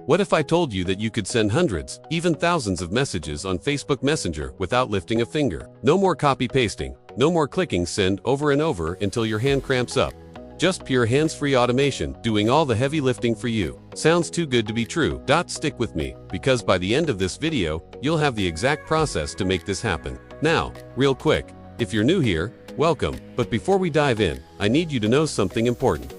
What if I told you that you could send hundreds, even thousands of messages on Facebook Messenger without lifting a finger? No more copy-pasting, no more clicking send over and over until your hand cramps up. Just pure hands-free automation doing all the heavy lifting for you. Sounds too good to be true. Stick with me, because by the end of this video, you'll have the exact process to make this happen. Now, real quick, if you're new here, welcome. But before we dive in, I need you to know something important.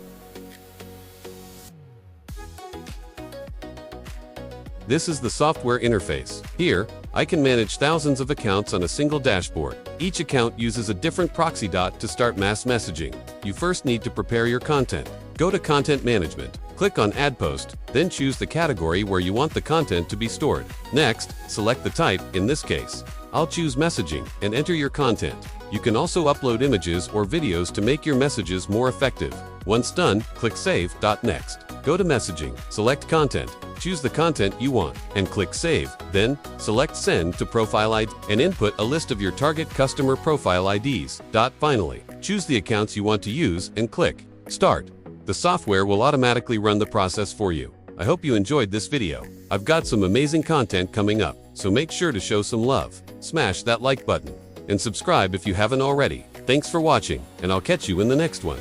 This is the software interface. Here, I can manage thousands of accounts on a single dashboard. Each account uses a different proxy. To start mass messaging, you first need to prepare your content. Go to Content Management, click on Add Post, then choose the category where you want the content to be stored. Next, select the type, in this case, I'll choose messaging, and enter your content. You can also upload images or videos to make your messages more effective. Once done, click Save. Next, go to Messaging, select Content, choose the content you want, and click Save. Then, select Send to Profile ID and input a list of your target customer profile IDs. Finally, choose the accounts you want to use and click Start. The software will automatically run the process for you. I hope you enjoyed this video. I've got some amazing content coming up, so make sure to show some love. Smash that like button and subscribe if you haven't already. Thanks for watching, and I'll catch you in the next one.